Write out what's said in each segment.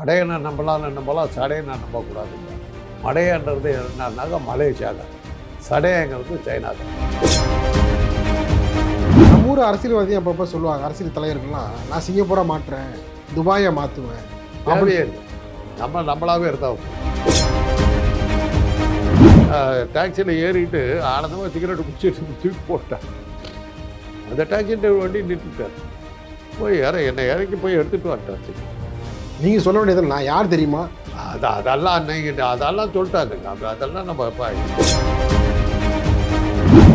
மடையனை நம்பலாம் சடையனை நம்பக்கூடாது. மடையன்றது என்னன்னாக்கா மலேசியாவில், சடையங்கிறது சைனாவில். நம்ம ஊர் அரசியல்வாதியும் அப்பப்போ சொல்லுவாங்க, அரசியல் தலைவர்கள்லாம் நான் சிங்கப்பூரை மாற்றுறேன், துபாயை மாற்றுவேன் அப்படியே இருக்கு. நம்மளாவே இருந்தால் டாக்ஸியில் ஏறிட்டு ஆனந்தமாக சிகரெட்டு குடிச்சிட்டு தூக்கி போட்டேன். அந்த டாக்ஸி வண்டி நிறுத்திட்டார். போய் என்னை இறக்கி போய் எடுத்துகிட்டு வந்துட்டார். நீங்கள் சொல்ல வேண்டியது நான் யார் தெரியுமா? அதெல்லாம் நீங்கள் அதெல்லாம் சொல்லிட்டாங்க. அதெல்லாம் நம்ம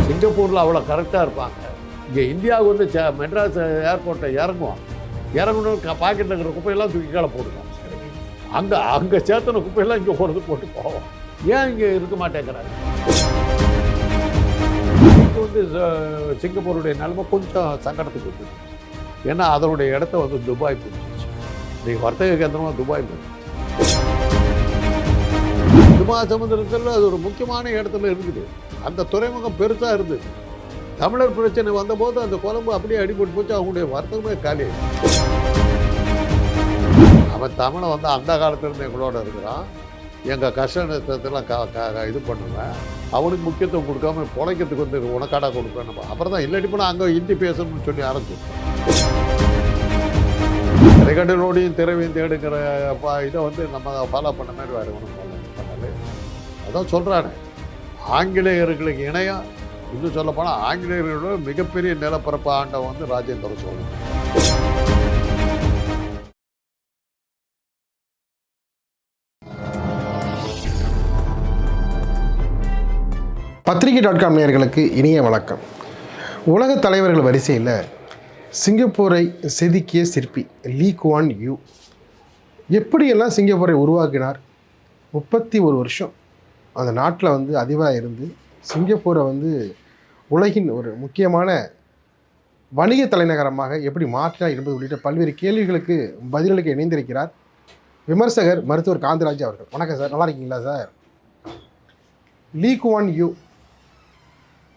சிங்கப்பூரில் அவ்வளோ கரெக்டாக இருப்பாங்க. இங்கே இந்தியாவுக்கு வந்து மெட்ராஸ் ஏர்போர்ட்டை இறங்கணும் பாக்கெட்டில் இருக்கிற குப்பையெல்லாம் தூக்கி கீழே போடுவோம். அங்கே சேர்த்தன குப்பையெல்லாம் இங்கே போட்டு போவோம். ஏன் இங்கே இருக்க மாட்டேங்கிறாங்க? இப்போ வந்து சிங்கப்பூருடைய நிலைமை கொஞ்சம் சங்கடத்துக்கு இருக்குது. ஏன்னா அதனுடைய இடத்த வந்து துபாய் பிடிச்சிருச்சு. இன்றைக்கி வர்த்தக கேந்திரமாக துபாய் பிடிச்சிருச்சு. மகாசமுத்திரத்தில் அது ஒரு முக்கியமான இடத்துல இருக்குது. அந்த துறைமுகம் பெருசாக இருந்தது. தமிழர் பிரச்சனை வந்தபோது அந்த குழம்பு அப்படியே அடிபட்டு போச்சு. அவங்களுடைய வர்த்தகமே காலி. அவன் தமிழை வந்து அந்த காலத்துலேருந்து எங்களோட இருக்கிறான். எங்கள் கஷ்ட நஷ்டத்தெல்லாம் இது பண்ணுவேன். அவனுக்கு முக்கியத்துவம் கொடுக்காம பொழைக்கிறதுக்கு வந்து உனக்காடா கொடுப்பேன். நம்ம அப்புறம் தான் இல்லாட்டி போனால் அங்கே ஹிந்தி பேசணும்னு சொல்லி ஆரம்பிச்சோம். திரைக்கடலோடையும் திறவையும் தேடுங்கிற இதை வந்து நம்ம ஃபாலோ பண்ண மாதிரி வேறு ஒன்றும் பண்ணாலே. அதான் சொல்கிறானே, ஆங்கிலேயர்களுக்கு இணையாக இன்னும் சொல்லப்போனால் ஆங்கிலேயர்களோட மிகப்பெரிய நிலப்பரப்பு ஆண்டவன் வந்து ராஜேந்திர சோழன். பத்திரிகை.com நேயர்களுக்கு இனிய வணக்கம். உலக தலைவர்கள் வரிசையில் சிங்கப்பூரை செதுக்கிய சிற்பி லீ குவான் யூ எப்படியெல்லாம் சிங்கப்பூரை உருவாக்கினார்? 31 வருஷம் அந்த நாட்டில் வந்து அதிபராக இருந்து சிங்கப்பூரை வந்து உலகின் ஒரு முக்கியமான வணிக தலைநகரமாக எப்படி மாற்றினார் என்பது உள்ளிட்ட பல்வேறு கேள்விகளுக்கு பதிலளிக்க இணைந்திருக்கிறார் விமர்சகர் மருத்துவர் காந்தராஜ் அவர்கள். வணக்கம் சார், நல்லா இருக்கீங்களா சார்? லீ குவான் யூ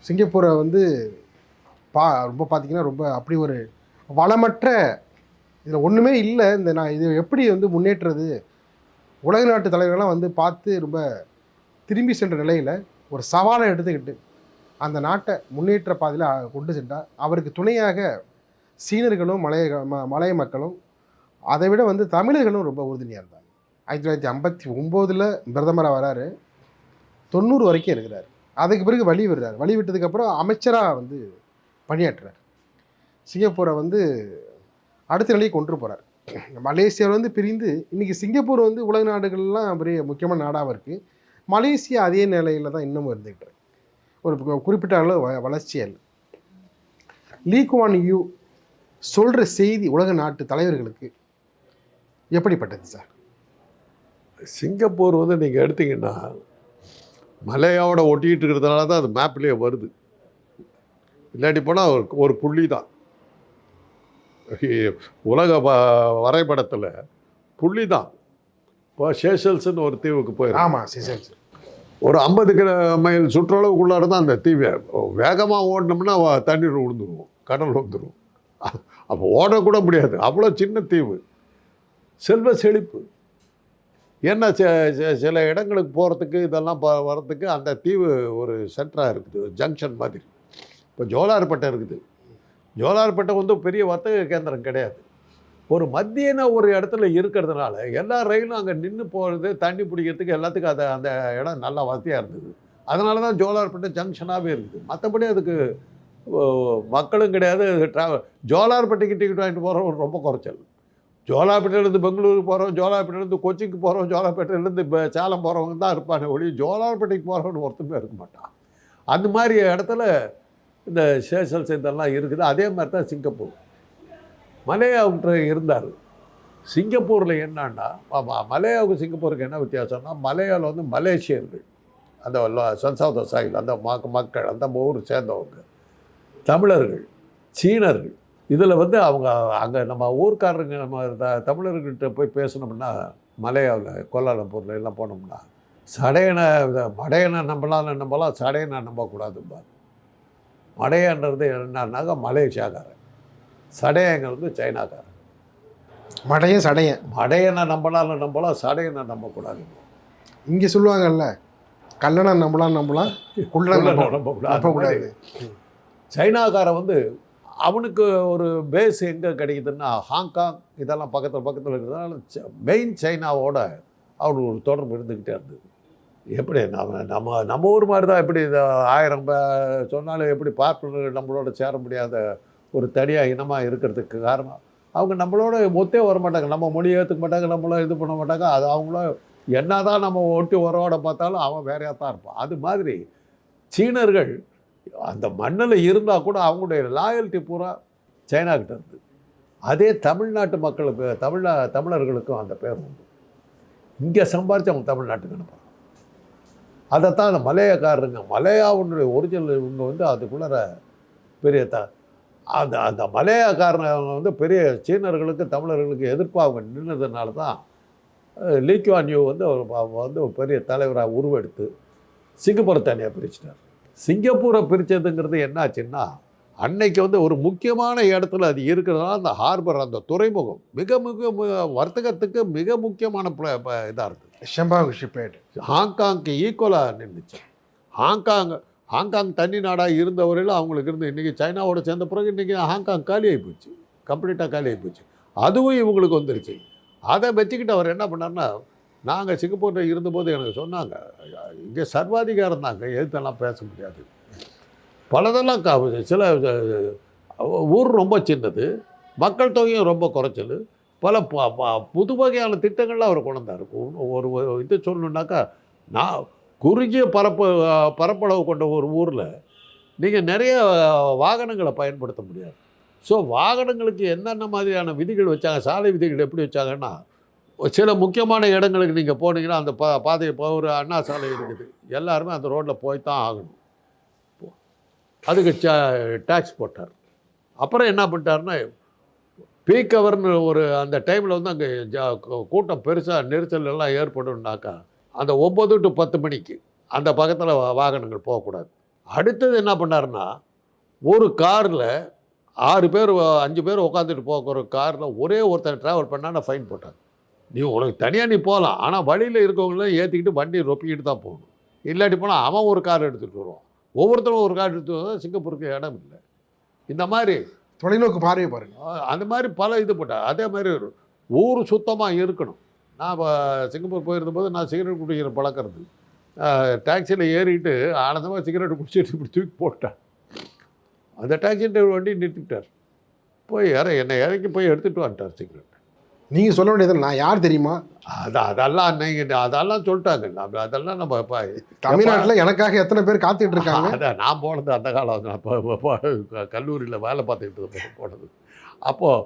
சிங்கப்பூரை வந்து ரொம்ப பார்த்திங்கன்னா ரொம்ப அப்படி ஒரு வளமற்ற, இதில் ஒன்றுமே இல்லை, இது எப்படி வந்து முன்னேற்றுறது, உலக நாட்டு தலைவர்கள்லாம் வந்து பார்த்து ரொம்ப திரும்பி சென்ற நிலையில் ஒரு சவாலை எடுத்துக்கிட்டு அந்த நாட்டை முன்னேற்ற பாதையில் கொண்டு சென்றார். அவருக்கு துணையாக சீனர்களும் மலைய மக்களும், அதை விட வந்து தமிழர்களும் ரொம்ப உறுதுணையாக இருந்தாங்க. 1959 பிரதமராக வராரு, 90 வரைக்கும் இருக்கிறார். அதுக்கு பிறகு வழி விட்டதுக்கப்புறம் அமைச்சராக வந்து பணியாற்றுறார். சிங்கப்பூரை வந்து அடுத்த நிலையை கொண்டு போகிறார். மலேசியாவில் வந்து பிரிந்து இன்றைக்கி சிங்கப்பூர் வந்து உலக நாடுகள்லாம் பெரிய முக்கியமான நாடாக இருக்குது. மலேசியா அதே நிலையில் தான் இன்னமும் இருந்துக்கிட்டு இருக்கு. ஒரு குறிப்பிட்ட அளவு வளர்ச்சியல். லீ குவான் யூ சொல்கிற செய்தி உலக நாட்டு தலைவர்களுக்கு எப்படிப்பட்டது சார்? சிங்கப்பூர் வந்து நீங்கள் எடுத்தீங்கன்னா மலையாவோட ஒட்டிக்கிட்டு இருக்கிறதுனால தான் அது மேப்லேயே வருது. இல்லாட்டி போனால் ஒரு புள்ளி தான். உலக வரைபடத்தில் புள்ளி தான். இப்போ சேஷல்ஸ்ன்னு ஒரு தீவுக்கு போயிடும். ஆமாம், சேஷல்ஸ் ஒரு 50 மைல் சுற்றளவுக்குள்ளார தான் அந்த தீவு. வேகமாக ஓடினோம்னா தண்ணீர் விழுந்துருவோம், கடல் வந்துடும். அப்போ ஓடக்கூட முடியாது, அவ்வளோ சின்ன தீவு. செல்வ செழிப்பு. ஏன்னா சில இடங்களுக்கு போகிறதுக்கு இதெல்லாம் வர்றதுக்கு அந்த தீவு ஒரு சென்டராக இருக்குது, ஜங்ஷன் மாதிரி. இப்போ ஜோலார்பேட்டை இருக்குது. ஜோலார்பேட்டை வந்து பெரிய வர்த்தக கேந்திரம் கிடையாது. ஒரு மத்தியான ஒரு இடத்துல இருக்கிறதுனால எல்லா ரயிலும் அங்கே நின்று போகிறது, தண்ணி பிடிக்கிறதுக்கு எல்லாத்துக்கும் அந்த இடம் நல்லா வசதியாக இருந்தது. அதனால தான் ஜோலார்பேட்டை ஜங்ஷனாகவே இருக்குது. மற்றபடி அதுக்கு மக்களும் கிடையாது. ஜோலார்பேட்டைக்கு டிக்கெட் வாங்கிட்டு போகிறவங்க ரொம்ப குறைச்சல். ஜோலார்பேட்டையிலேருந்து பெங்களூருக்கு போகிறோம், ஜோலார்பேட்டையிலேருந்து கொச்சிக்கு போகிறோம், ஜோலார்பேட்டையிலேருந்து சேலம் போகிறவங்க தான் இருப்பாங்க ஒளி ஜோலார்பேட்டைக்கு போகிறவங்க ஒருத்தமே இருக்க மாட்டான். அந்த மாதிரி இடத்துல இந்த சேஷல்ஸ் இதெல்லாம் இருக்குது. அதே மாதிரி தான் சிங்கப்பூர். மலேயாவுக்கு இருந்தார். சிங்கப்பூரில் என்னன்னா, மலேயாவுக்கு சிங்கப்பூருக்கு என்ன வித்தியாசம்னா, மலேயாவில் வந்து மலேசியர்கள், அந்த சன்சாத சாயில் அந்த மக்கள், அந்த ஊர் சேர்ந்தவங்க, தமிழர்கள், சீனர்கள். இதில் வந்து அவங்க அங்கே நம்ம ஊர்க்காரங்க, நம்ம தமிழர்கிட்ட போய் பேசணும்னா மலையாவில் கோலாலம்பூரில் எல்லாம் போனோம்னா மடையனை நம்பலாம் சடையனை நம்பக்கூடாதுப்பா. மடையன்றது என்னன்னாக்கா மலேசியாக்காரன், சடையங்கிறது சைனாக்காரன். மடையன் சடையன். மடையனை நம்பலாம், சடையனை நம்பக்கூடாது. இங்கே சொல்லுவாங்கல்ல, கல்லணை நம்பலாம், குள்ளனை நம்பக்கூடாது. சைனாக்காரன் வந்து அவனுக்கு ஒரு பேஸ் எங்கே கிடைக்குதுன்னா ஹாங்காங் இதெல்லாம் பக்கத்தில் இருக்கிறதுனால மெயின் சைனாவோட அவனுக்கு ஒரு தொடர்பு இருந்துக்கிட்டே இருந்தது. எப்படி நம்ம ஊர் மாதிரி தான். எப்படி இந்த 1000 சொன்னாலும் எப்படி பார்ப்பனர் நம்மளோட சேர முடியாத ஒரு தனியாக இனமாக இருக்கிறதுக்கு காரணம் அவங்க நம்மளோட ஒத்தே வர மாட்டாங்க, நம்ம மொழியை ஏற்றுக்க மாட்டாங்க, நம்மளும் இது பண்ண மாட்டாங்க. அது அவங்களும் என்ன தான் நம்ம ஒட்டி உறவோட பார்த்தாலும் அவன் வேறையாக தான் இருப்பான். அது மாதிரி சீனர்கள் அந்த மண்ணில் இருந்தால் கூட அவங்களுடைய லாயல்ட்டி பூரா சைனாக்கிட்ட இருந்து. அதே தமிழ்நாட்டு மக்களுக்கு தமிழர்களுக்கும் அந்த பேர் உண்டு. இங்கே சம்பாரித்து அவங்க தமிழ்நாட்டுக்கு அனுப்புகிறாங்க. அதைத்தான் அந்த மலையக்காரருங்க, மலையாவுடைய ஒரிஜினல் இவங்க வந்து அதுக்குள்ளே பெரிய அந்த மலையக்காரங்க வந்து பெரிய சீனர்களுக்கு தமிழர்களுக்கு எதிர்ப்பாக அவங்க நின்றதுனால தான் லீ குவான் யூ வந்து ஒரு பெரிய தலைவராக உருவெடுத்து சிங்கப்பூரை தனியாக பிரிச்சிட்டார். சிங்கப்பூரை பிரித்ததுங்கிறது என்னாச்சுன்னா, அன்னைக்கு வந்து ஒரு முக்கியமான இடத்துல அது இருக்கிறதுனால அந்த ஹார்பர், அந்த துறைமுகம் மிக வர்த்தகத்துக்கு மிக முக்கியமான இதாக இருக்குது. ஷெம்பாங் ஷிப்பேட் ஹாங்காங்க்கு ஈக்குவலாக நின்றுச்சு. ஹாங்காங் தனி நாடாக இருந்தவரையில் அவங்களுக்கு இருந்து இன்றைக்கி சைனாவோட சேர்ந்த பிறகு இன்றைக்கி ஹாங்காங் காலியாகி போச்சு, கம்ப்ளீட்டாக காலியாகி போச்சு. அதுவும் இவங்களுக்கு வந்துருச்சு. அதை வச்சுக்கிட்டு அவர் என்ன பண்ணார்னா, நாங்கள் சிங்கப்பூரில் இருந்தபோது எனக்கு சொன்னாங்க, இங்கே சர்வாதிகாரம் தாங்க, எதுத்தெல்லாம் பேச முடியாது. பலதெல்லாம் சில ஊர் ரொம்ப சின்னது, மக்கள் தொகையும் ரொம்ப குறைச்சல், பல புது வகையான திட்டங்கள்லாம் அவர் கொண்டு வந்தார். ஒரு இது சொல்லணுன்னாக்கா, நான் குறுகிய பரப்பளவு கொண்ட ஒரு ஊரில் நீங்கள் நிறைய வாகனங்களை பயன்படுத்த முடியாது. ஸோ வாகனங்களுக்கு என்னென்ன மாதிரியான விதிகள் வச்சாங்க, சாலை விதிகள் எப்படி வச்சாங்கன்னா, சில முக்கியமான இடங்களுக்கு நீங்கள் போனீங்கன்னா அந்த பாதையை ஒரு அண்ணா சாலை இருக்குது, எல்லாருமே அந்த ரோட்டில் போய் தான் ஆகணும். அதுக்கு டேக்ஸ் போட்டார். அப்புறம் என்ன பண்ணிட்டாருன்னா, பீக் ஹவர்னு ஒரு அந்த டைமில் வந்து அங்கே கூட்டம் பெருசாக நெரிசல் எல்லாம் ஏற்படும்னாக்கா அந்த 9 to 10 மணிக்கு அந்த பக்கத்தில் வாகனங்கள் போகக்கூடாது. அடுத்தது என்ன பண்ணாருன்னா, ஒரு காரில் 6 பேர் 5 பேர் உட்காந்துட்டு போகிற காரில் ஒரே ஒருத்தர் ட்ராவல் பண்ணால் ஃபைன் போட்டாங்க. உனக்கு தனியாக நீ போகலாம், ஆனால் வழியில் இருக்கவங்களாம் ஏற்றிக்கிட்டு வண்டி ரொப்பிக்கிட்டு தான் போகணும். இல்லாட்டி போனால் அவன் ஒரு கார் எடுத்துகிட்டு வருவான். ஒவ்வொருத்தரும் ஒரு கார் எடுத்துகிட்டு வந்தால் சிங்கப்பூருக்கு இடம் இல்லை. இந்த மாதிரி தொலைநோக்கு பார்வை பாருங்கள். அந்த மாதிரி பல இது போட்டார். அதே மாதிரி ஊர் சுத்தமாக இருக்கணும். நான் இப்போ சிங்கப்பூர் போயிருந்தபோது நான் சிகரெட் குடிக்கிற பழக்கிறது, டாக்ஸியில் ஏறிட்டு ஆனந்தமாக சிகரெட் குடிச்சிட்டு இப்படி தூக்கி போட்டேன். அந்த டாக்ஸி டிரைவர் வண்டி நிறுத்திட்டார். போய் என்னை இறக்கி போய் எடுத்துகிட்டு வந்துட்டார் சிகரெட். நீங்கள் சொல்ல வேண்டியது, நான் யார் தெரியுமா? அதெல்லாம் நீங்கள் அதெல்லாம் சொல்லிட்டாங்க. அதெல்லாம் நம்ம இப்போ தமிழ்நாட்டில் எனக்காக எத்தனை பேர் காத்துக்கிட்டு இருக்காங்க. அதான் நான் போனது அந்த காலம், அப்போ கல்லூரியில் வேலை பார்த்துக்கிட்டு போனது. அப்போது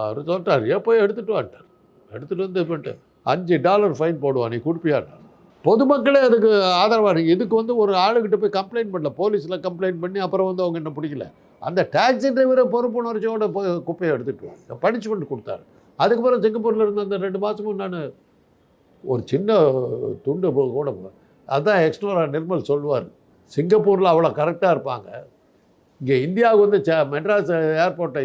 அவர் சொல்லிட்டார், போய் எடுத்துகிட்டு வந்துட்டார். எடுத்துகிட்டு வந்து பண்ணிட்டு $5 ஃபைன் போடுவான், நீ கொடுப்பியாட்டார். பொதுமக்களே அதுக்கு ஆதரவாக இதுக்கு வந்து ஒரு ஆளுக்கிட்ட போய் கம்ப்ளைண்ட் பண்ணல, போலீஸில் கம்ப்ளைண்ட் பண்ணி அப்புறம் வந்து அவங்க என்ன பிடிக்கல. அந்த டாக்ஸி டிரைவரை பொறுப்புணர்ச்சியோட குப்பையை எடுத்துகிட்டு பனிஷ்மெண்ட் கொடுத்தாரு. அதுக்கப்புறம் சிங்கப்பூரில் இருந்த அந்த 2 மாதமும் நான் ஒரு சின்ன துண்டு கூட அதுதான் எக்ஸ்ட்ரா நிர்மல் சொல்லுவார், சிங்கப்பூரில் அவ்வளோ கரெக்டாக இருப்பாங்க. இங்கே இந்தியாவுக்கு வந்து மெட்ராஸ் ஏர்போர்ட்டை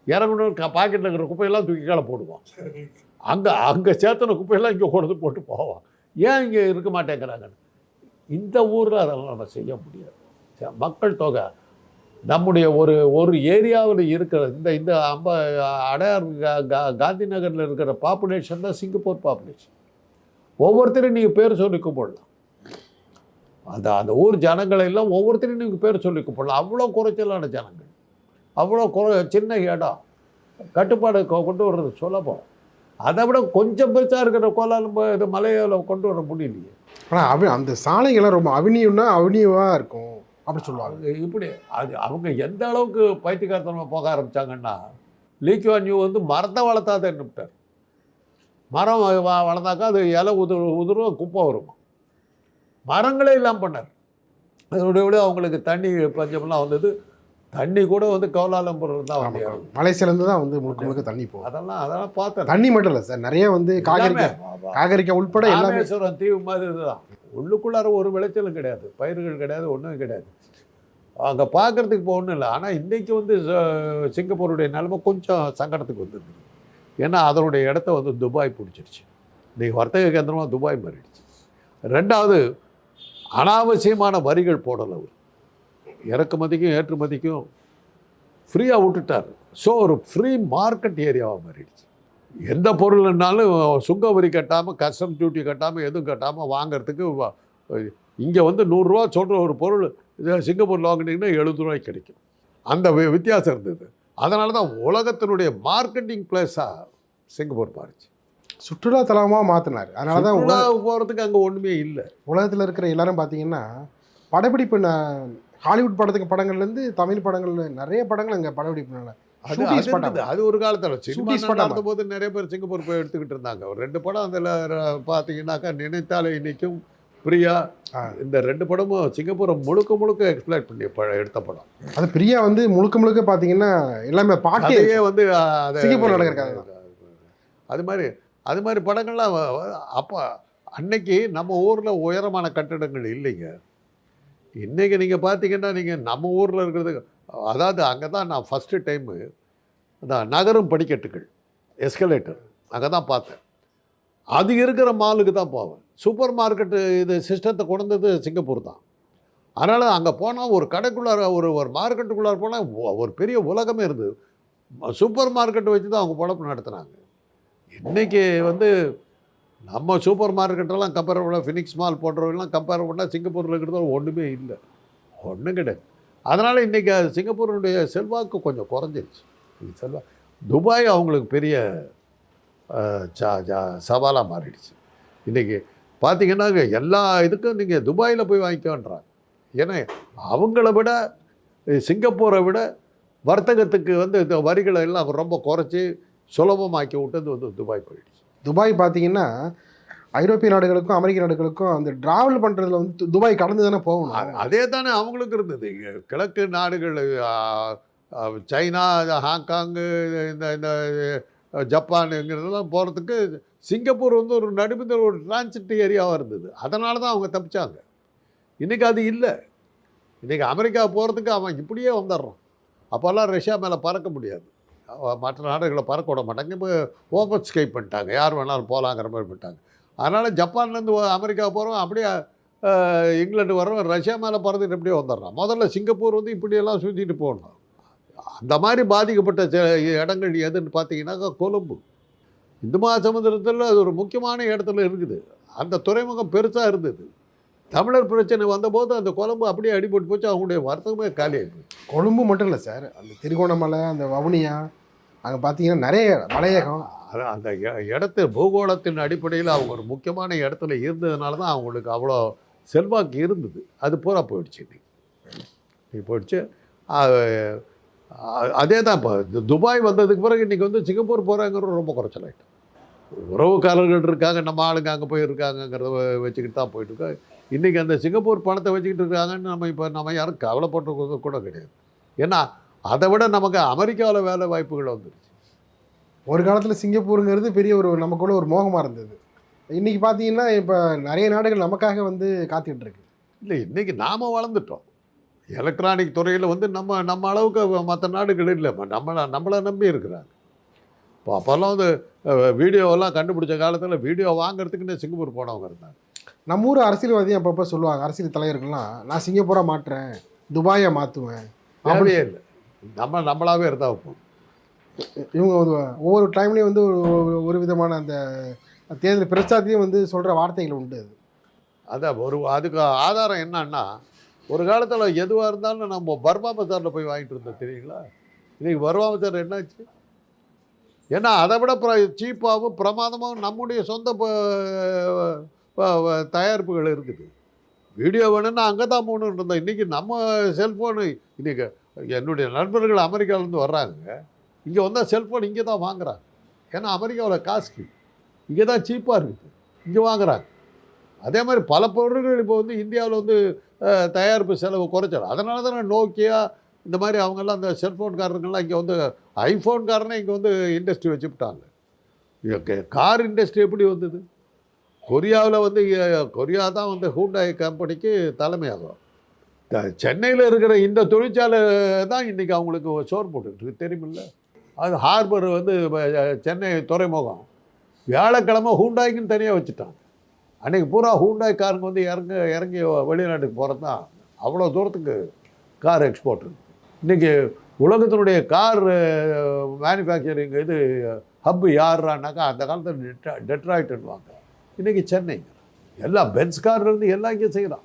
இறங்கணும் பாக்கெட்டில் இருக்கிற குப்பையெல்லாம் தூக்கி கீழே போடுவான். அங்கே சேர்த்தன குப்பையெல்லாம் இங்கே கொண்டு போட்டு போவான். ஏன் இங்கே இருக்க மாட்டேங்கிறாங்கன்னு. இந்த ஊரில் அதெல்லாம் நம்ம செய்ய முடியாது. மக்கள் தொகை நம்முடைய ஒரு ஏரியாவில் இருக்கிற இந்த அடையார் காந்தி நகரில் இருக்கிற பாப்புலேஷன் தான் சிங்கப்பூர் பாப்புலேஷன். ஒவ்வொருத்தரையும் நீங்கள் பேர் சொல்லி கூப்பிடலாம். அந்த ஊர் ஜனங்களை எல்லாம் ஒவ்வொருத்தரையும் நீங்கள் பேர் சொல்லி கூப்பிடலாம். அவ்வளோ குறைச்சலான ஜனங்கள், அவ்வளோ சின்ன இடம், கட்டுப்பாடு கொண்டு வர்றது சுலபம். அதை விட கொஞ்சம் பெருசாக இருக்கிற கோலாலும் இது மலையால் கொண்டு வர முடியலையே. ஆனால் அந்த சாலைகள்லாம் ரொம்ப அவனியவாக இருக்கும் அப்படி சொல்லுவாங்க. இப்படி அவங்க எந்த அளவுக்கு பைத்தியக்காரத்தனமாக போக ஆரம்பித்தாங்கன்னா, லீ குவான் யூ வந்து மரத்தை வளர்த்தாத என்னட்டார். மரம் வளர்ந்தாக்கா அது இலை உதிரும், குப்பை வருமா. மரங்களே இல்லாமல் பண்ணார். அதோட அவங்களுக்கு தண்ணி பஞ்சமெல்லாம் வந்தது. தண்ணி கூட வந்து கோலாலம்பூர் தான் வந்து மலைசிலேருந்து தான் வந்து முழுக்க தண்ணி போகும். அதெல்லாம் பார்த்தேன். தண்ணி மட்டும் இல்லை சார், நிறைய வந்து காகரிக்காய் உட்பட ராமேஸ்வரம் தீவு மாதிரி இதுதான். உள்ளுக்குள்ளார ஒரு விளைச்சலும் கிடையாது, பயிர்கள் கிடையாது, ஒன்றும் கிடையாது. அங்கே பார்க்குறதுக்கு இப்போ ஒன்றும் இல்லை. ஆனால் இன்றைக்கி வந்து சிங்கப்பூருடைய நிலைமை கொஞ்சம் சங்கடத்துக்கு வந்துருக்கு. ஏன்னா அதனுடைய இடத்த வந்து துபாய் பிடிச்சிருச்சு. இன்றைக்கி வர்த்தக கேந்திரமாக துபாய் மாறிடுச்சு. ரெண்டாவது, அனாவசியமான வரிகள் போடலை. அவர் இறக்குமதிக்கும் ஏற்றுமதிக்கும் ஃப்ரீயாக விட்டுட்டார். ஸோ ஒரு ஃப்ரீ மார்க்கெட் ஏரியாவாக மாறிடுச்சு. எந்த பொருள்னாலும் சுங்க வரி கட்டாமல், கஸ்டம் டியூட்டி கட்டாமல், எதுவும் கட்டாமல் வாங்கிறதுக்கு இங்கே வந்து 100 ரூபா சொல்கிற ஒரு பொருள் சிங்கப்பூரில் வாங்கினீங்கன்னா 70 ரூபாய்க்கு கிடைக்கும். அந்த வித்தியாசம் இருந்தது. அதனால தான் உலகத்தினுடைய மார்க்கெட்டிங் பிளேஸாக சிங்கப்பூர் மாறிச்சு. சுற்றுலா தலமாக மாற்றினார். அதனால தான் போகிறதுக்கு அங்கே ஒன்றுமே இல்லை. உலகத்தில் இருக்கிற எல்லாரும் பார்த்தீங்கன்னா படப்பிடிப்பு ஹாலிவுட் படங்கள்லேருந்து தமிழ் படங்கள் நிறைய படங்கள் அங்கே படப்பிடிப்புனால அது ஒரு காலத்தில் சினிமா நடந்த போது நிறைய பேர் சிங்கப்பூர் போய் எடுத்துக்கிட்டு இருந்தாங்க. ஒரு 2 படம் அதில் பார்த்தீங்கன்னாக்கா நினைத்தாலே இன்னைக்கும், பிரியா, இந்த 2 படமும் சிங்கப்பூரை முழுக்க எக்ஸ்ப்ளைட் பண்ணி எடுத்த படம். அது பிரியா வந்து முழுக்க பார்த்தீங்கன்னா எல்லாமே பாட்டையே வந்து சிங்கப்பூர் நடக்கிறது. அது மாதிரி படங்கள்லாம் அப்போ அன்னைக்கு நம்ம ஊரில் உயரமான கட்டிடங்கள் இல்லைங்க. இன்றைக்கி நீங்கள் பார்த்தீங்கன்னா நீங்கள் நம்ம ஊரில் இருக்கிறது, அதாவது அங்கே தான் நான் ஃபஸ்ட்டு டைமு அதான் நகரும் படிக்கட்டுகள், எஸ்கலேட்டர் அங்கே தான் பார்த்தேன். அது இருக்கிற மாலுக்கு தான் போவேன். சூப்பர் மார்க்கெட்டு இது சிஸ்டத்தை கொண்டது சிங்கப்பூர் தான். அதனால் அங்கே போனால் ஒரு கடைக்குள்ளார ஒரு மார்க்கெட்டுக்குள்ளார போனால் ஒரு பெரிய உலகமே இருந்தது. சூப்பர் மார்க்கெட்டை வச்சு தான் அவங்க பொழப்பு நடத்துனாங்க. இன்றைக்கி வந்து நம்ம சூப்பர் மார்க்கெட்டெல்லாம் கம்பேர் பண்ணால், ஃபினிக்ஸ் மால் போன்றவங்கலாம் கம்பேர் பண்ணால் சிங்கப்பூரில் இருக்கிறது ஒன்றுமே இல்லை, ஒன்றும் கிடையாது. அதனால் இன்றைக்கி சிங்கப்பூருடைய செல்வாக்கு கொஞ்சம் குறைஞ்சிருச்சு. துபாய் அவங்களுக்கு பெரிய சவாலாக மாறிடுச்சு. இன்றைக்கி பார்த்திங்கன்னா எல்லா இதுக்கும் நீங்கள் துபாயில் போய் வாங்கிக்கோன்றாங்க. ஏன்னா அவங்கள விட, சிங்கப்பூரை விட வர்த்தகத்துக்கு வந்து இந்த வரிகளை எல்லாம் ரொம்ப குறைச்சி சுலபமாக்கி விட்டது வந்து துபாய் போயிடுச்சு. துபாய் பார்த்தீங்கன்னா ஐரோப்பிய நாடுகளுக்கும் அமெரிக்க நாடுகளுக்கும் அந்த ட்ராவல் பண்ணுறதுல வந்து துபாய் கடந்து தானே போகணும். அதே தானே அவங்களுக்கு இருந்தது. கிழக்கு நாடுகள், சைனா, ஹாங்காங்கு, இந்த ஜப்பானுங்கிறதெல்லாம் போகிறதுக்கு சிங்கப்பூர் வந்து ஒரு நடுமிந்த ஒரு டிரான்சிட் ஏரியாவாக இருந்தது. அதனால தான் அவங்க தப்பிச்சாங்க. இன்றைக்கி அது இல்லை. இன்றைக்கி அமெரிக்கா போகிறதுக்கு அவன் இப்படியே வந்துடுறான். அப்போல்லாம் ரஷ்யா மேலே பறக்க முடியாது, மற்ற நாடுகளை பறக்க விட மாட்டாங்க. இப்போ ஓப்பன் ஸ்கைப் பண்ணிட்டாங்க, யார் வேணாலும் போகலாங்கிற மாதிரி பண்ணிட்டாங்க. அதனால் ஜப்பான்லேருந்து அமெரிக்கா போகிறோம், அப்படியே இங்கிலாந்து வரோம், ரஷ்யா மேலே பறந்துட்டு இப்படியே வந்துடுறான். முதல்ல சிங்கப்பூர் வந்து இப்படியெல்லாம் சுற்றிட்டு போகணும். அந்த மாதிரி பாதிக்கப்பட்ட இடங்கள் எதுன்னு பார்த்தீங்கன்னாக்கா கொழும்பு. இந்து மகாசமுத்திரத்தில் அது ஒரு முக்கியமான இடத்துல இருக்குது. அந்த துறைமுகம் பெருசாக இருந்தது. தமிழர் பிரச்சனை வந்தபோது அந்த கொழும்பு அப்படியே அடிபட்டு போச்சு. அவங்களுடைய வர்த்தகமே காலியாகி போச்சு. கொழும்பு மட்டும் இல்லை சார், அந்த திருகோணமலை, அந்த வவுனியா, அங்கே பார்த்தீங்கன்னா நிறைய மலையகம். அந்த இடத்து பூகோளத்தின் அடிப்படையில் அவங்க ஒரு முக்கியமான இடத்துல இருந்ததுனால தான் அவங்களுக்கு அவ்வளோ செல்வாக்கு இருந்தது. அது பூரா போயிடுச்சு. இன்னைக்கு போயிடுச்சு. அதே தான் இப்போ துபாய் வந்ததுக்கு பிறகு இன்றைக்கி வந்து சிங்கப்பூர் போகிறாங்கிறது ரொம்ப குறைச்சலாயிட்டு. உறவுக்காரர்கள் இருக்காங்க, நம்ம ஆளுங்க அங்கே போயிருக்காங்கங்கிறத வச்சுக்கிட்டு தான் போயிட்டுருக்கோம். இன்றைக்கி அந்த சிங்கப்பூர் பணத்தை வச்சுக்கிட்டு இருக்காங்கன்னு நம்ம யாரும் கவலைப்பட்டு கூட கிடையாது. ஏன்னா அதை விட நமக்கு அமெரிக்காவில் வேலை வாய்ப்புகள் வந்துருச்சு. ஒரு காலத்தில் சிங்கப்பூருங்கிறது பெரிய ஒரு நமக்குள்ள ஒரு மோகமாக இருந்தது. இன்றைக்கி பார்த்தீங்கன்னா இப்போ நிறைய நாடுகள் நமக்காக வந்து காத்துக்கிட்டு இருக்கு. இல்லை, இன்றைக்கி நாம் வளர்ந்துட்டோம். எலக்ட்ரானிக் துறையில் வந்து நம்ம அளவுக்கு மற்ற நாடுகள் இல்லை. நம்மளை நம்பி இருக்கிறாங்க. இப்போ அப்போல்லாம் வந்து வீடியோவெல்லாம் கண்டுபிடிச்ச காலத்தில் வீடியோ வாங்கிறதுக்குன்னு சிங்கப்பூர் போனவங்க இருந்தாங்க. நம்ம ஊர் அரசியல்வாதியும் அப்பப்போ சொல்லுவாங்க, அரசியல் தலைவர்கள்லாம், நான் சிங்கப்பூராக மாற்றுறேன், துபாயை மாற்றுவேன். அப்படியே இல்லை, நம்மளாவே இருந்தால் போகும். இவங்க ஒவ்வொரு டைம்லேயும் வந்து ஒரு விதமான அந்த தேர்தல் பிரச்சாரத்தையும் வந்து சொல்கிற வார்த்தைகள் உண்டு. அதான் அதுக்கு ஆதாரம் என்னன்னா, ஒரு காலத்தில் எதுவாக இருந்தாலும் நம்ம பர்மா பஜாரில் போய் வாங்கிட்டு இருந்தோம் தெரியுங்களா. இன்றைக்கி பர்மா பஜார் என்னாச்சு? ஏன்னா அதை விட சீப்பாகவும் பிரமாதமாகவும் நம்முடைய சொந்த தயாரிப்புகள் இருக்குது. வீடியோ வேணும்னா அங்கே தான் போகணுன்னு இருந்தோம். இன்றைக்கி நம்ம செல்ஃபோனு, இன்றைக்கி என்னுடைய நண்பர்கள் அமெரிக்காவிலேருந்து வர்றாங்க, இங்கே வந்தால் செல்ஃபோன் இங்கே தான் வாங்குகிறாங்க. ஏன்னா அமெரிக்காவில் காஸ்ட்லி, இங்கே தான் சீப்பாக இருக்குது, இங்கே வாங்குகிறாங்க. அதே மாதிரி பல பொருட்கள் இப்போ வந்து இந்தியாவில் வந்து தயாரிப்பு செலவு குறைச்சல். அதனால தான் நோக்கியா இந்த மாதிரி அவங்கெல்லாம் அந்த செல்ஃபோன்காரங்கள்லாம் இங்கே வந்து ஐஃபோன்காரனே இங்கே வந்து இண்டஸ்ட்ரி வச்சுக்கிட்டாங்க. கார் இண்டஸ்ட்ரி எப்படி வந்தது? கொரியாவில் வந்து கொரியா தான் வந்து ஹூண்டாய் கம்பெனிக்கு தலைமையாகும். சென்னையில் இருக்கிற இந்த தொழிற்சாலை தான் இன்றைக்கி அவங்களுக்கு சோறு போட்டுக்கிட்டு தெரியுமில்ல. அது ஹார்பர் வந்து சென்னை துறைமுகம் வியாழக்கிழமை ஹூண்டாய்க்குன்னு தனியாக வச்சுட்டாங்க. அன்றைக்கி பூரா ஹூண்டாய் காருங்க வந்து இறங்கி வெளிநாட்டுக்கு போகிறது தான். அவ்வளோ தூரத்துக்கு கார் எக்ஸ்போர்ட் இருக்குது. இன்றைக்கி உலகத்தினுடைய கார் மேனுஃபேக்சரிங் இது ஹப்பு யாருறானாக்கா அந்த காலத்தில் டெட்ராய்ட்டுன்னுவாங்க. இன்றைக்கி சென்னை எல்லாம் பென்ஸ் கார்லேருந்து எல்லாம் இங்கே செய்கிறான்.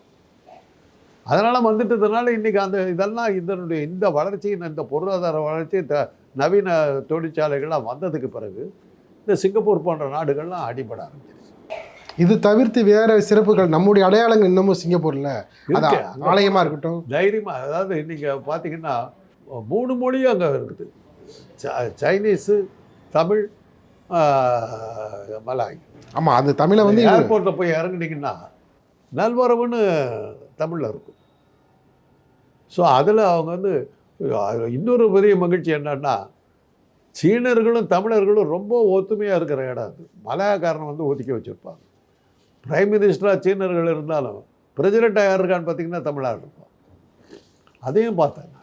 அதனால் வந்துட்டதுனால இன்றைக்கி அந்த இதெல்லாம் இதனுடைய இந்த வளர்ச்சி, இந்த பொருளாதார வளர்ச்சி, நவீன தொழிற்சாலைகள்லாம் வந்ததுக்கு பிறகு இந்த சிங்கப்பூர் போன்ற நாடுகள்லாம் அடிபட ஆரம்பிச்சிருச்சு. இது தவிர்த்து வேறு சிறப்புகள் நம்முடைய அடையாளங்கள் இன்னமும் சிங்கப்பூரில் ஆலயமாக இருக்கட்டும் தைரியமாக. அதாவது நீங்கள் பார்த்தீங்கன்னா 3 மொழியும் அங்கே இருக்குது. Chinese, Tamil, Malay. ஆமாம், அது தமிழை வந்து ஏர்போர்ட்டில் போய் இறங்குனீங்கன்னா நல்வரவுன்னு தமிழில் இருக்கும். ஸோ அதில் அவங்க வந்து இன்னொரு பெரிய மகிழ்ச்சி என்னன்னா, சீனர்களும் தமிழர்களும் ரொம்ப ஒத்துமையாக இருக்கிற இடம் அது. மலாயக்காரனை வந்து ஒதுக்கி வச்சுருப்பாங்க. பிரைம் மினிஸ்டராக சீனர்கள் இருந்தாலும் பிரசிடெண்ட்டாக யார் இருக்கான்னு பார்த்தீங்கன்னா தமிழாக இருப்பான். அதையும் பார்த்தேன்.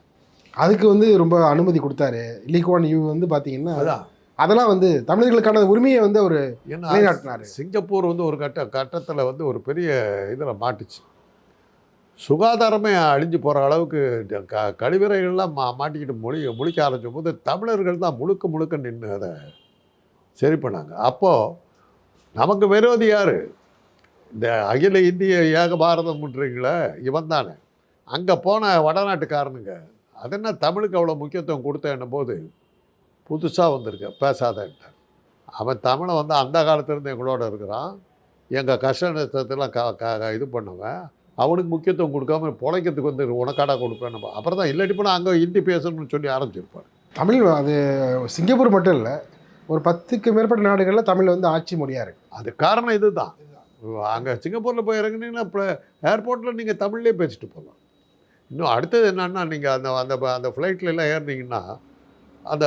அதுக்கு வந்து ரொம்ப அனுமதி கொடுத்தாரு லீ குவான் யூ வந்து பார்த்தீங்கன்னா. அதான் அதெல்லாம் வந்து தமிழர்களுக்கான உரிமையை வந்து அவர் நிலைநாட்டினார். சிங்கப்பூர் வந்து ஒரு கட்டத்தில் வந்து ஒரு பெரிய இதில் மாட்டுச்சு. சுகாதாரமே அழிஞ்சு போகிற அளவுக்கு கழிவறைகள்லாம் மாட்டிக்கிட்டு முழிக்க ஆரம்பிச்சும் போது தமிழர்கள் தான் முழுக்க நின்று அதை சரி பண்ணாங்க. அப்போது நமக்கு விரோதி யார்? இந்த அகில இந்திய ஏக பாரதம்ன்றீங்களே, இவன் தானே. அங்கே போன வடநாட்டுக்காரனுங்க அது என்ன தமிழுக்கு அவ்வளோ முக்கியத்துவம் கொடுத்தேன்னும் போது புதுசாக வந்திருக்க பேசாதன்ட்டான். அவன் தமிழை வந்து அந்த காலத்துலேருந்து எங்களோட இருக்கிறான், எங்கள் கஷ்ட நஷ்டத்தெல்லாம் இது பண்ணுவேன், அவனுக்கு முக்கியத்துவம் கொடுக்காம பொழைக்கிறதுக்கு வந்து உனக்காடா கொடுப்பேன். நம்ம அப்புறம் தான் இல்லாட்டி போனால் அங்கே ஹிந்தி பேசணும்னு சொல்லி ஆரம்பிச்சிருப்பார். தமிழ் அது சிங்கப்பூர் மட்டும் இல்லை, ஒரு 10க்கு மேற்பட்ட நாடுகளில் தமிழ் வந்து ஆட்சி மொழியாக இருக்குது. அது காரணம் இது தான். அங்கே சிங்கப்பூரில் போய் இறங்குனீங்கன்னா இப்போ ஏர்போர்ட்டில் நீங்கள் தமிழ்லேயே பேசிட்டு போகலாம். இன்னும் அடுத்தது என்னன்னா, நீங்கள் அந்த ஃப்ளைட்லலாம் ஏறினீங்கன்னா அந்த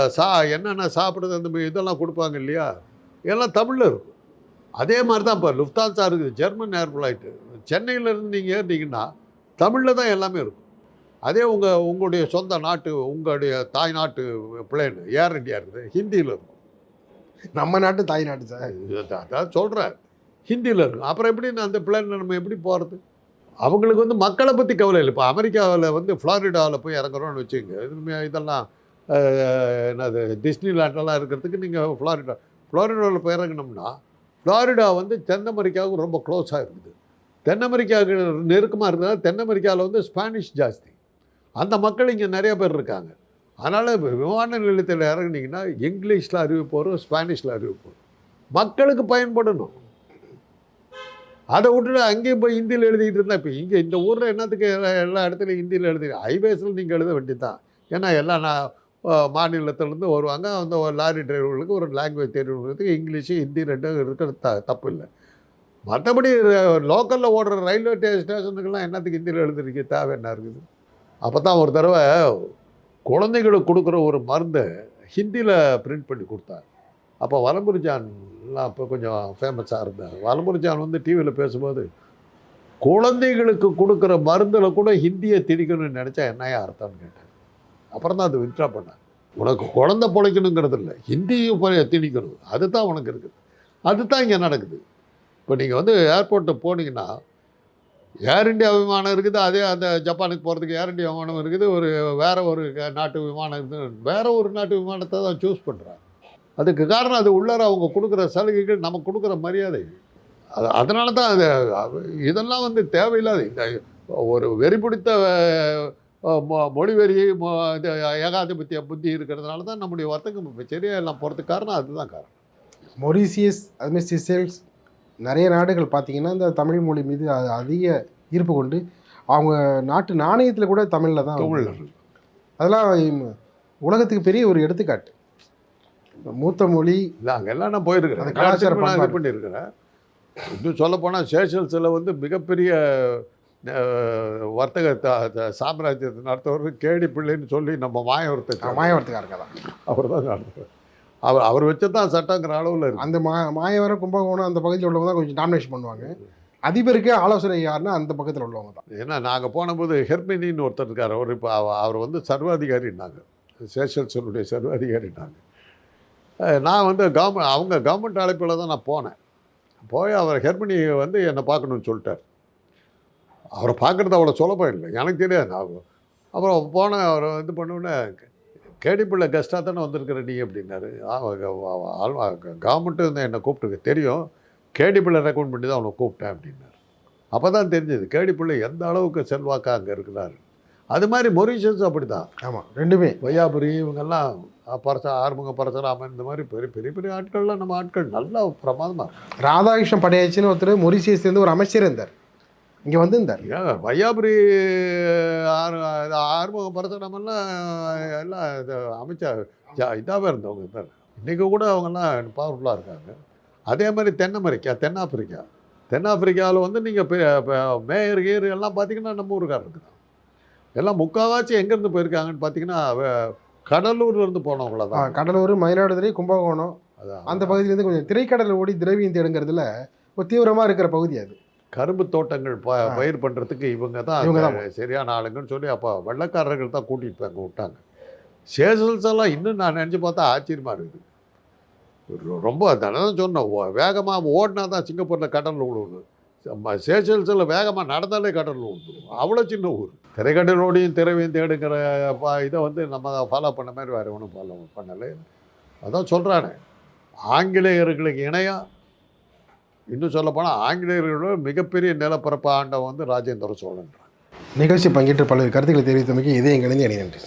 என்னென்ன சாப்பிட்றது அந்த இதெல்லாம் கொடுப்பாங்க இல்லையா, எல்லாம் தமிழில் இருக்கும். அதே மாதிரி தான் இப்போ லுஃப்தான்ஸா இருக்குது, ஜெர்மன் ஏர் ஃப்ளைட்டு. சென்னையிலேருந்து நீங்கள் ஏறினீங்கன்னா தமிழில் தான் எல்லாமே இருக்கும். அதே உங்களுடைய சொந்த நாட்டு, உங்களுடைய தாய் நாட்டு பிளேன் ஏர் இண்டியா இருக்குது, ஹிந்தியில் இருக்கும். நம்ம நாட்டு தாய் நாட்டு சார், அதான் சொல்கிறேன், ஹிந்தியில் இருக்கும். அப்புறம் எப்படி அந்த பிளேனில் நம்ம எப்படி போகிறது? அவங்களுக்கு வந்து மக்களை பற்றி கவலை இல்லை. இப்போ அமெரிக்காவில் வந்து ஃப்ளாரிடாவில் போய் இறங்குறோன்னு வச்சுக்கோங்க, இதெல்லாம் என்னது டிஸ்னி லேண்டெல்லாம் இருக்கிறதுக்கு நீங்கள் ஃப்ளாரிடாவில் போய் இறங்கினோம்னா, ஃப்ளாரிடா வந்து தென் அமெரிக்காவுக்கு ரொம்ப க்ளோஸாக இருக்குது. தென் அமெரிக்காவுக்கு நெருக்கமாக இருக்கிறதால தென் அமெரிக்காவில் வந்து ஸ்பானிஷ் ஜாஸ்தி. அந்த மக்கள் இங்கே நிறைய பேர் இருக்காங்க. அதனால் விமான நிலையத்தில் இறங்குனீங்கன்னா இங்கிலீஷில் அறிவிப்பு வரும், ஸ்பானிஷில் அறிவிப்பு வரும். மக்களுக்கு பயன்படணும். அதை விட்டுட்டு அங்கேயும் போய் ஹிந்தியில் எழுதிக்கிட்டு இருந்தால், இப்போ இங்கே இந்த ஊரில் என்னத்துக்கு எல்லா இடத்துலையும் ஹிந்தியில் எழுதி, ஹைவேஸில் நீங்கள் எழுத வேண்டியது தான். ஏன்னா எல்லா மாநிலத்திலேருந்து வருவாங்க. அந்த ஒரு லாரி டிரைவர்களுக்கு ஒரு லாங்குவேஜ் தெரியுறதுக்கு இங்கிலீஷு ஹிந்தி ரெண்டும் இருக்கிறது தப்பு இல்லை. மற்றபடி லோக்கலில் ஓடுற ரயில்வே ஸ்டேஷனுக்கெல்லாம் என்னத்துக்கு ஹிந்தியில் எழுதுறீங்க, தேவை என்ன இருக்குது? அப்போ தான் ஒரு தடவை குழந்தைகளுக்கு கொடுக்குற ஒரு மருந்தை ஹிந்தியில் பிரிண்ட் பண்ணி கொடுத்தார். அப்போ வலம்புரிஜான்லாம் அப்போ கொஞ்சம் ஃபேமஸாக இருந்தார். வலம்புரிஜான் வந்து டிவியில் பேசும்போது, குழந்தைகளுக்கு கொடுக்குற மருந்தில் கூட ஹிந்தியை திணிக்கணும்னு நினச்சா என்னையா அர்த்தம்னு கேட்டேன். அப்புறம் தான் அது வித்ட்ரா பண்ணேன். உனக்கு குழந்தை பிழைக்கணுங்கிறது இல்லை, ஹிந்தியும் திணிக்கணும், அதுதான் உனக்கு இருக்குது. அதுதான் இங்கே நடக்குது. இப்போ நீங்கள் வந்து ஏர்போர்ட்டில் போனீங்கன்னா ஏர் இண்டியா விமானம் இருக்குது, அதே அந்த ஜப்பானுக்கு போகிறதுக்கு ஏர் இண்டியா விமானம் இருக்குது, வேறு ஒரு நாட்டு விமானம் இருக்குது. வேறு ஒரு நாட்டு விமானத்தை தான் சூஸ் பண்ணுறாங்க. அதுக்கு காரணம் அது உள்ளார அவங்க கொடுக்குற சலுகைகள், நமக்கு கொடுக்குற மரியாதை. அதனால தான் இதெல்லாம் வந்து தேவையில்லாத இந்த ஒரு வெறி பிடித்த மொழிவெறி ஏகாதிபத்திய புத்தி இருக்கிறதுனால தான் நம்முடைய வர்த்தகம் இப்போ சரியாக எல்லாம் போகிறதுக்கு காரணம் அதுதான் காரணம். மொரீசியஸ், அதுமாதிரி சிசெல்ஸ், நிறைய நாடுகள் பார்த்திங்கன்னா இந்த தமிழ் மொழி மீது அதிக ஈர்ப்பு கொண்டு அவங்க நாட்டு நாணயத்தில் கூட தமிழில் தான் அதெல்லாம் உலகத்துக்கு பெரிய ஒரு எடுத்துக்காட்டு. மூத்த மொழி இல்லை, அங்கெல்லாம் நான் போயிருக்கிறேன், கலாச்சாரம் இது பண்ணியிருக்கிறேன். இன்னும் சொல்லப்போனால் சேஷல்ஸில் வந்து மிகப்பெரிய வர்த்தக சாம்ராஜ்யத்தை நடத்துவர் கேடி பிள்ளைன்னு சொல்லி நம்ம மாயவரத்துக்காரங்க தான் அவர் தான் நடத்துவார். அவர் வச்சு தான் சட்டங்கிற அளவில் இருக்குது. அந்த மாயவரம் கும்பகோணம் அந்த பகுதியில் உள்ளவங்க தான் கொஞ்சம் டாமினேஷன் பண்ணுவாங்க. அதிபருக்கு ஆலோசனை யாருன்னா அந்த பக்கத்தில் உள்ளவங்க தான். ஏன்னா நாங்கள் போனபோது ஹெர்மினின்னு ஒருத்தர் இருக்கார். அவர் இப்போ அவர் வந்து சர்வாதிகாரின்னாங்க, சேஷல்ஸனுடைய சர்வாதிகாரின்னாங்க. நான் வந்து அவங்க கவர்மெண்ட் அழைப்பில் தான் நான் போனேன். போய் அவர் ஹெர்மினி வந்து என்னை பார்க்கணுன்னு சொல்லிட்டார். அவரை பார்க்குறது அவ்வளோ சுலபம் இல்லை, எனக்கு தெரியாது. அப்புறம் போனேன். அவர் இது பண்ணோன்னே, கேடிப்பிள்ளை கெஸ்ட்டாக தானே வந்திருக்கிற நீ அப்படின்னாரு. கவர்மெண்ட்டு வந்து என்னை கூப்பிட்டுருக்கு தெரியும், கேடிப்பிள்ளை ரெக்கமெண்ட் பண்ணி தான் அவனை கூப்பிட்டேன் அப்படின்னாரு. அப்போ தான் தெரிஞ்சது கேடிப்பிள்ளை எந்த அளவுக்கு செல்வாக்கா அங்கே இருக்கிறாரு. அது மாதிரி மொரீஷியஸ் அப்படி தான். ஆமாம், ரெண்டுமே. வையாபுரி இவங்கெல்லாம் ஆறுமுக பரசுராமன் இந்த மாதிரி பெரிய பெரிய பெரிய ஆட்கள்லாம் நம்ம ஆட்கள் நல்லா பிரமாதமாக இருக்காங்க. ராதாகிருஷ்ணன் படையாச்சின்னு ஒருத்தர் மொரிஷியஸ்லேருந்து ஒரு அமைச்சர் இருந்தார், இங்கே வந்திருந்தார். ஏன் வையாபுரி ஆறுமுக பரசுராமன்லாம் எல்லாம் இது அமைச்சர் இதாகவே இருந்தவங்க பேர். இன்றைக்கி கூட அவங்கெல்லாம் பவர்ஃபுல்லாக இருக்காங்க. அதே மாதிரி தென்னாப்பிரிக்காவில் வந்து நீங்கள் மேயர் கீர் எல்லாம் பார்த்தீங்கன்னா நம்ம ஊருக்காரருக்கு தான். எல்லாம் முக்கால்வாசி எங்கேருந்து போயிருக்காங்கன்னு பார்த்தீங்கன்னா கடலூர்லேருந்து போனவங்கள தான். கடலூர், மயிலாடுதுறை, கும்பகோணம் அந்த பகுதியிலேருந்து கொஞ்சம் திரைக்கடல் ஓடி திரவியம் தேடுங்கிறதுல ஒரு தீவிரமாக இருக்கிற பகுதி அது. கரும்பு தோட்டங்கள் பயிர் பண்ணுறதுக்கு இவங்க தான் சரியான ஆளுங்கன்னு சொல்லி அப்போ வெள்ளைக்காரர்கள் தான் கூட்டிகிட்டு போய் அங்கே விட்டாங்க. சேஷல்ஸ் எல்லாம் இன்னும் நான் நினச்சி பார்த்தா ஆச்சரியமாக இருக்குது. ரொம்ப தான் சொன்னேன், வேகமாக ஓடினா தான் சிங்கப்பூரில் கடலில் விழுவுது. சேஷல்ஸில் வேகமாக நடந்தாலே கடலில் விழுந்துடும். அவ்வளோ சின்ன ஊர். திரைக்கடலோடையும் திரவியம் தேடுங்கிற இதை வந்து நம்ம ஃபாலோ பண்ண மாதிரி வேறு ஒன்றும் ஃபாலோ பண்ணலை. அதான் சொல்கிறானே, ஆங்கிலேயர்களுக்கு இணையாக, இன்னும் சொல்லப்போனால் ஆங்கிலேயர்களோட மிகப்பெரிய நிலப்பரப்பு ஆண்டவன் வந்து ராஜேந்திர சோழன். நிகழ்ச்சி பங்கேற்று பல்வேறு கருத்துக்களை தெரிவித்தமைக்கு இதே எங்களிருந்து நன்றி.